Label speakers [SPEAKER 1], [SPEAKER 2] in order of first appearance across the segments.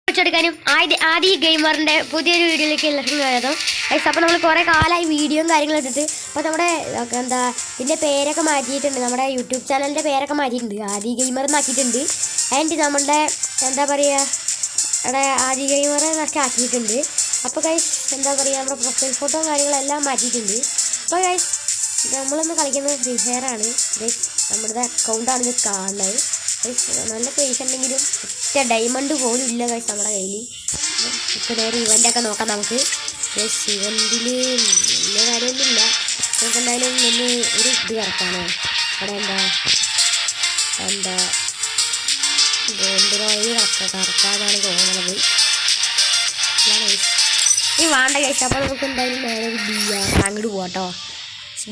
[SPEAKER 1] ും ആദ്യ ഗെയിമറിന്റെ പുതിയൊരു വീഡിയോയിലേക്ക് എല്ലാവർക്കും സ്വാഗതം. അപ്പോൾ നമ്മൾ കുറേ കാലമായി വീഡിയോയും കാര്യങ്ങളും ഇട്ടിട്ട് അപ്പോൾ നമ്മുടെ ഇതിൻ്റെ പേരൊക്കെ മാറ്റിയിട്ടുണ്ട്. നമ്മുടെ യൂട്യൂബ് ചാനലിൻ്റെ പേരൊക്കെ മാറ്റിയിട്ടുണ്ട്. ആദ്യ ഗെയിമർ എന്നാക്കിയിട്ടുണ്ട്. അതിൻ്റെ നമ്മളുടെ ആദ്യ ഗെയിമർ എന്നൊക്കെ ആക്കിയിട്ടുണ്ട്. അപ്പോൾ ഗൈസ് നമ്മുടെ പ്രൊഫൈൽ ഫോട്ടോ കാര്യങ്ങളെല്ലാം മാറ്റിയിട്ടുണ്ട്. അപ്പോൾ ഗൈസ് നമ്മളൊന്ന് കളിക്കുന്നത് ഫ്രീ ഫയർ ആണ്. ഗൈസ് നമ്മുടെ അക്കൗണ്ടാണ് ഇത് കാണുന്നത്. നല്ല പൈസ ഉണ്ടെങ്കിലും ഒറ്റ ഡയമണ്ട് പോലും ഇല്ല ഗൈസ് നമ്മുടെ കയ്യിൽ. ഇപ്പോൾ നേരെ ഇവൻ്റെയൊക്കെ നോക്കാം നമുക്ക്. ഗൈസ് ഇവൻറ്റിൽ വലിയ കാര്യമൊന്നുമില്ല. നമുക്ക് എന്തായാലും ഒന്ന് ഒരു ഇത് കിടക്കാണ്. അവിടെ ഗോൾഡ് റോയിൽ കറക്കാന്നാണ് തോന്നുന്നത്. ഈ വേണ്ട ഗൈസ്. അപ്പോൾ നമുക്ക് എന്തായാലും നേരെ ഒരു BR അങ്ങോട്ട് പോകാം കേട്ടോ.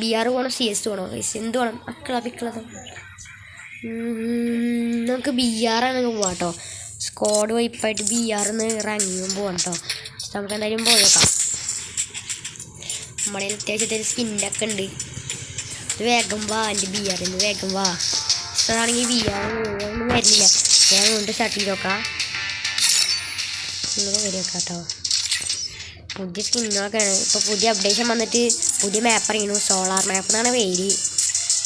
[SPEAKER 1] BR പോകണം, CS പോകണം ഗൈസ്, എന്ത് വേണം പിക്കളത്. നമുക്ക് BR പോകാം കേട്ടോ. സ്ക്വാഡ് വൈപ്പായിട്ട് BR റാങ്കിങ്ങും പോകാം കേട്ടോ. നമുക്ക് എന്തായാലും പോയേക്കാം. നമ്മുടെ അത്യാവശ്യത്തെ സ്കിന്നൊക്കെ ഉണ്ട്. ഇത് വേഗം വാ, എൻ്റെ BR വേഗം വാ. ഇഷ്ടമാണെങ്കിൽ BR ഒന്നും വരുന്നില്ല. ഞാൻ കൊണ്ട് സ്റ്റാർട്ട് ചെയ്ത് നോക്കാം. ഇങ്ങനെ വരും കേട്ടോ. പുതിയ സ്കിന്നൊക്കെയാണ്. ഇപ്പോൾ പുതിയ അപ്ഡേഷൻ വന്നിട്ട് പുതിയ മാപ്പ് ഇറങ്ങുന്നു. സോളാർ മാപ്പ് എന്നാണ് പേര്.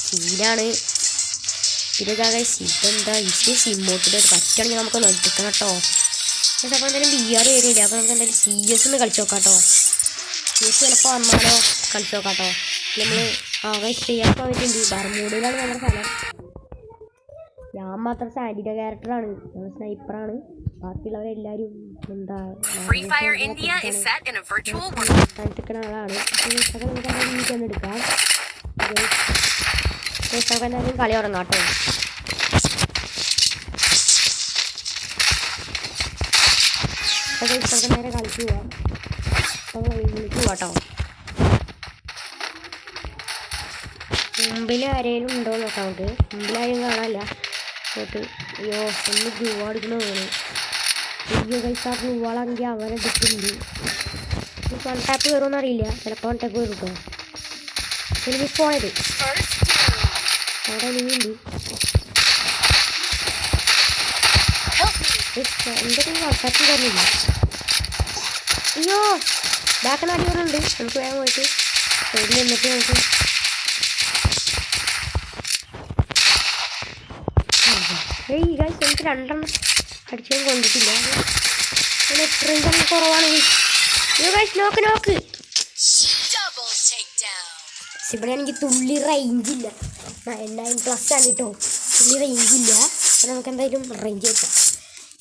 [SPEAKER 1] സീനാണ്. ഇതെന്താ ഇതെന്താ സിമ്മോട്ടിൻ്റെ പറ്റുകയാണെങ്കിൽ നമുക്കൊന്ന് എടുക്കണം കേട്ടോ. അപ്പോൾ എന്തായാലും BR വരില്ല. അപ്പോൾ നമുക്ക് എന്തായാലും CS ഒന്ന് കളിച്ച് നോക്കാം കേട്ടോ. CS ചിലപ്പോൾ വന്നാലോ കളിച്ച് നോക്കാം കേട്ടോ. നമ്മൾ ചെയ്യാൻ പോയിട്ടുണ്ട്. ബർമൂഡയിലാണ് നമ്മുടെ സ്ഥലം. ഞാൻ മാത്രം സാൻഡിയുടെ ക്യാരക്ടറാണ്. നമ്മൾ സ്നൈപ്പറാണ്. ബാക്കിയുള്ളവരെല്ലാവരും ആളാണ്. വീട്ടിൽ എടുക്കാം. എന്തായാലും കളി തുടങ്ങാം കേട്ടോ. നേരെ കളിക്ക് പോവാം. വിളിക്ക് പോവാട്ടോ. മുമ്പിൽ ആരെങ്കിലും ഉണ്ടോ നോക്കാം നമുക്ക്. മുമ്പിലാരും കാണാനില്ല. അയ്യോ ഒന്ന് ഗ്ലൂ അടിക്കണ തോന്നുന്നു. അയ്യോ ഗൈസ്, ആ ഗ്ലൂവാളാണെങ്കിൽ അവനെടുക്കുന്നുണ്ട്. വൺ ടാപ്പ് കയറുമെന്ന് അറിയില്ല. ചിലപ്പോൾ വൺ ടാപ്പ് കയറും കേട്ടോ. എനിക്ക് പോയത് അവിടെ എനിമിയുണ്ട്. എന്തൊക്കെ വട്ടത്തിൽ തന്നില്ല. അയ്യോ ബാക്കിൽ അടിയോടുണ്ട്. നമുക്ക് വേഗം പോയിട്ട് സൈഡിൽ നിന്നിട്ട് നമുക്ക് ഗൈസ് എനിക്ക് 2 അടിച്ചതും കൊണ്ടിട്ടില്ല. അങ്ങനെ എത്രയും തന്നെ കുറവാണ്. അയ്യോ ഗൈസ് നോക്ക് ഇവിടെ എനിക്ക് തുള്ളി റേഞ്ചില്ല. 9+ ആണ് കേട്ടോ. തുള്ളി റേഞ്ചില്ല. അപ്പോൾ നമുക്ക് എന്തായാലും റേഞ്ച് വെക്കാം.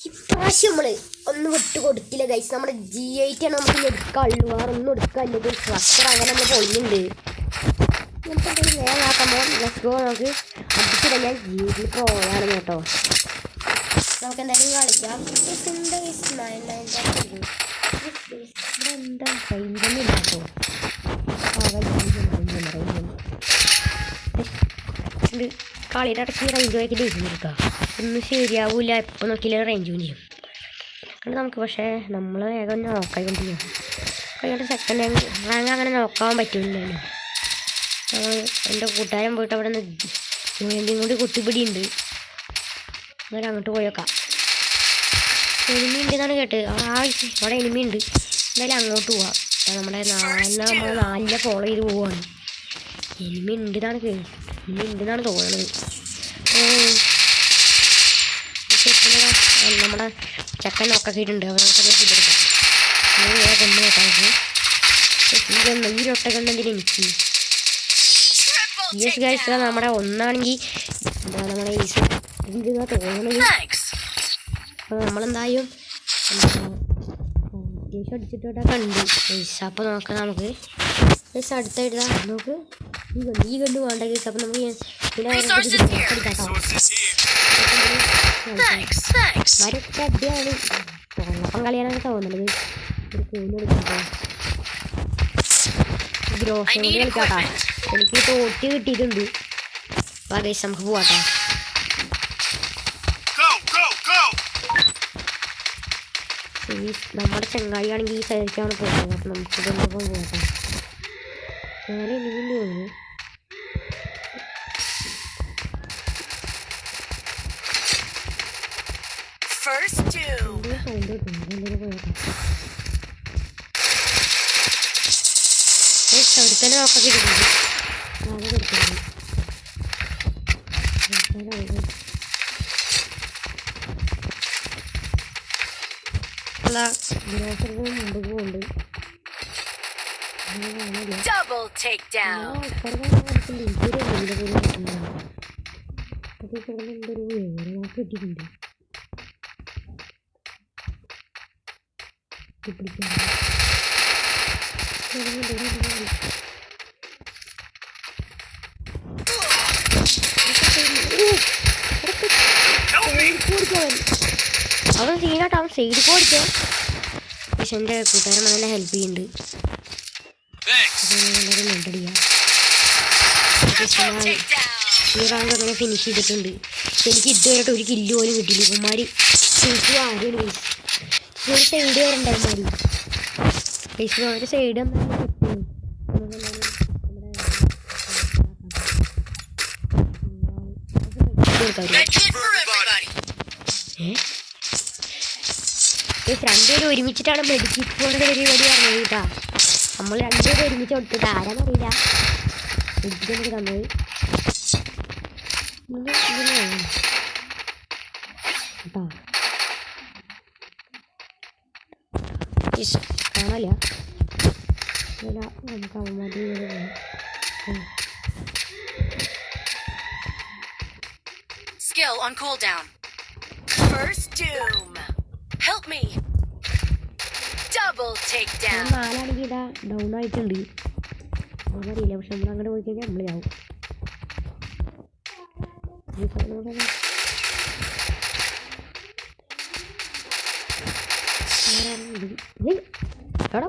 [SPEAKER 1] ഇപ്രാവശ്യം നമ്മൾ ഒന്നും വിട്ട് കൊടുക്കില്ല ഗൈസ്. നമ്മുടെ G8 ആണ് നമുക്ക് എടുക്കാനുള്ളൂ. വേറൊന്നും എടുക്കാനില്ല. ഇത് സ്ട്രക്ചർ അങ്ങനെ നമ്മൾ പൊളിയുണ്ട്. നമുക്ക് എന്തായാലും വേഗം ആക്കുമ്പോൾ ലെറ്റ്സ് നമുക്ക് അടിച്ചിട്ട് ഞാൻ G8 പ്രോയാണ് കേട്ടോ. നമുക്ക് എന്തായാലും കളിക്കാം. എന്താ റേഞ്ചൊന്നും ഇല്ല കേട്ടോ. കളിയുടെ ഇടയ്ക്ക് റേഞ്ച് നോക്കിയിട്ട് ഇരുന്നിരിക്കുക. ഒന്നും ശരിയാവില്ല. എപ്പോൾ നോക്കിയില്ല റേഞ്ച് ചെയ്യും. അതുകൊണ്ട് നമുക്ക് പക്ഷേ നമ്മൾ വേഗം നോക്കാൻ ചെയ്യും. അതുകൊണ്ട് സെക്കൻഡ് റാങ്ക് അങ്ങനെ നോക്കാൻ പറ്റില്ലല്ലോ. എൻ്റെ കൂട്ടുകാരൻ പോയിട്ട് അവിടെ നിന്ന് എന്തെങ്കിലും കൂടി കുത്തിപ്പിടിയുണ്ട്. എന്നാലും അങ്ങോട്ട് പോയേക്കാം. എനിമി ഉണ്ടെന്നാണ് കേട്ട്. അവിടെ എനിമി ഉണ്ട്. എന്തായാലും അങ്ങോട്ട് പോവാം. നമ്മുടെ 4 ഫോളോ ചെയ്ത് പോവാണ്. എനിമി ഉണ്ടെന്നാണ് തോന്നുന്നത്. നമ്മുടെ ചക്കൻ നോക്കിയിട്ടുണ്ട്. അവർ നമുക്കത് ഇതെടുക്കാം. കൊണ്ടു നോക്കാം. ഈ ഒട്ടകണ്ടെന്തിനും എനിക്ക് യെസ് ഗൈസ് നമ്മുടെ ഒന്നാണെങ്കിൽ നമ്മുടെ ഇതിനാ തോന്നുന്നത്. അപ്പോൾ നമ്മളെന്തായാലും അത്യാവശ്യം അടിച്ചിട്ടൊക്കെ ഉണ്ട് ഗൈസ്. അപ്പോൾ നോക്കാം നമുക്ക് ഗൈസ് അടുത്തായിട്ട് നമുക്ക് ഈ കണ്ട് വേണ്ട ഗൈസ്. അപ്പോൾ നമുക്ക് വരൊക്കെ അടിയാണ്. തോന്നപ്പം കളിയാനൊക്കെ തോന്നുന്നത്. ഒരു കൂലി എടുക്കട്ടോ. ഗ്രോസറി കളിക്കാട്ടാ. എനിക്ക് തോട്ടി കിട്ടിയിട്ടുണ്ട്. അപ്പോൾ ഗൈസ് നമുക്ക് പോവാട്ടോ. നമ്മുടെ ചെങ്ങാടിയാണെങ്കിൽ ഈ സൈഡിലേക്കാണ് പോകുന്നത്. അപ്പം നമുക്കിതൊന്നും പോകട്ടെ. നേരെ എനിമിൻ്റെ തോന്നുന്നു.
[SPEAKER 2] First doom.
[SPEAKER 1] സൗണ്ട് കിട്ടും. ഒരുത്തന്നെ നോക്കൊക്കെ കിട്ടുന്നുണ്ട്. നാളെ കൊടുക്കുന്നുണ്ട്. മുമ്പ് പോകുന്നുണ്ട്.
[SPEAKER 2] Double takedown.
[SPEAKER 1] കിട്ടിയിട്ടുണ്ട്. അവൻ സീനാട്ടോ, അവൻ സൈഡിൽ ഓടിക്കാൻ. പക്ഷെ എൻ്റെ കൂട്ടുകാരൻ നല്ല ഹെൽപ്പ് ചെയ്യുന്നുണ്ട്. ഈ റൗണ്ട് അങ്ങനെ ഫിനിഷ് ചെയ്തിട്ടുണ്ട്. എനിക്ക് ഇതുവരെയായിട്ട് ഒരു കില്ല് പോലും കിട്ടിയില്ല. ഇവന്മാർ ശരിക്കും ആരും ഒരു സൈഡ് വരണ്ടായിരുന്നാലും ഒരു സൈഡ് രണ്ടുപേരും ഒരുമിച്ചിട്ടാണ് മെഡിക്കറ്റ് പോലെ പരിപാടി പറഞ്ഞത് കേട്ടാ. നമ്മൾ രണ്ടുപേരും ഒരുമിച്ച് കൊടുത്തിട്ട് ആരാന്നറിയില്ല മെഡിക്കറ്റ് തന്നത്. കാണാല്ല നമുക്ക് അവന്മാർ
[SPEAKER 2] Skill on cooldown. First doom. Help me. Double takedown.
[SPEAKER 1] നാലാണെങ്കിൽ ഇതാ ഡൗൺ ആയിട്ടുണ്ട്. അറിയില്ല, പക്ഷെ നമ്മൾ അങ്ങോട്ട് പോയി കഴിഞ്ഞാൽ നമ്മൾ ചാവും. എടാ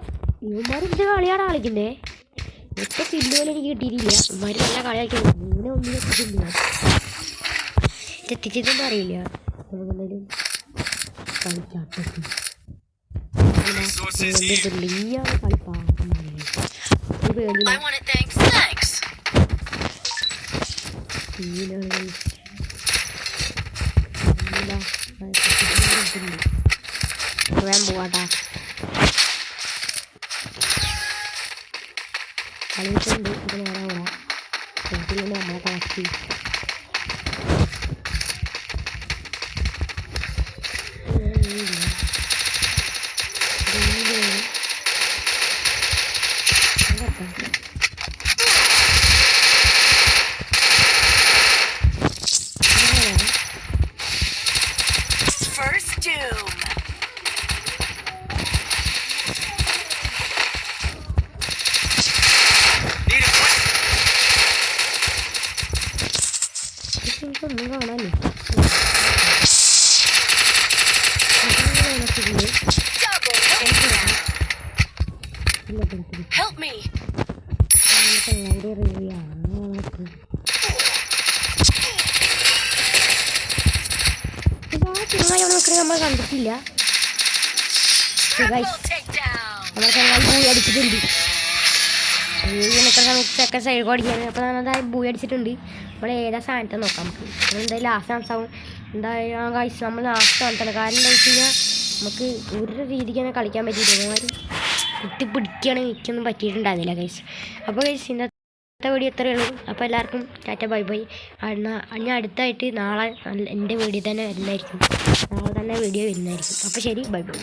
[SPEAKER 1] ഇവന്മാരെന്ത് കളിയാണ് കളിക്കുന്നേ? ഒറ്റ കില്ല് പോലും എനിക്ക് കിട്ടിയിട്ടില്ല. ഇവന്മാർ നല്ല കളി കളിക്കുന്നു. ഇങ്ങനെ ഒന്നും എത്തിച്ചിട്ടില്ല, എത്തിച്ചിട്ടൊന്നും അറിയില്ല. നമുക്കെന്തായാലും കളിച്ചാട്ട കളിപ്പാ പോവാട്ടാ. കളിച്ചിട്ടുണ്ട്. ഇത് നേരെ പോവാം. നമ്മളെ ടാക്സി
[SPEAKER 2] First doom.
[SPEAKER 1] ഒന്നും കാണാല്ലേ.
[SPEAKER 2] Help me.
[SPEAKER 1] നമ്മൾ കണ്ടിട്ടില്ല. നമ്മുടെ ചങ്ങായി ബൂയി അടിച്ചിട്ടുണ്ട്. സെക്കൻഡ് സൈഡ് അടിക്കാൻ. അപ്പോൾ നമ്മളതായി ബൂയി അടിച്ചിട്ടുണ്ട്. നമ്മൾ ഏതാ സ്ഥാനത്തെ നോക്കാം നമുക്ക്. എന്തായാലും ലാസ്റ്റ് ആൻസാവും. എന്തായാലും കഴിച്ച് നമ്മൾ ലാസ്റ്റ് സ്ഥാനത്താണ്. കാരണം എന്താ വെച്ച് കഴിഞ്ഞാൽ നമുക്ക് ഒരു രീതിക്ക് തന്നെ കളിക്കാൻ പറ്റിയിട്ടില്ല. ആരും കുത്തി പിടിക്കുകയാണെങ്കിൽ എനിക്കൊന്നും പറ്റിയിട്ടുണ്ടായിരുന്നില്ല ഗൈസ്. അപ്പോൾ ഗൈസ് ഇന്നത്തെ വീഡിയോ എത്രയേ ഉള്ളൂ. അപ്പോൾ എല്ലാവർക്കും ടാറ്റ ബൈ ബൈ. ഞാൻ അടുത്തായിട്ട് നാളെ എൻ്റെ വീഡിയോ തന്നെ വരുന്നതായിരിക്കും. നാളെ തന്നെ വീഡിയോ വരുന്നതായിരിക്കും. അപ്പോൾ ശരി, ബൈ ബൈ.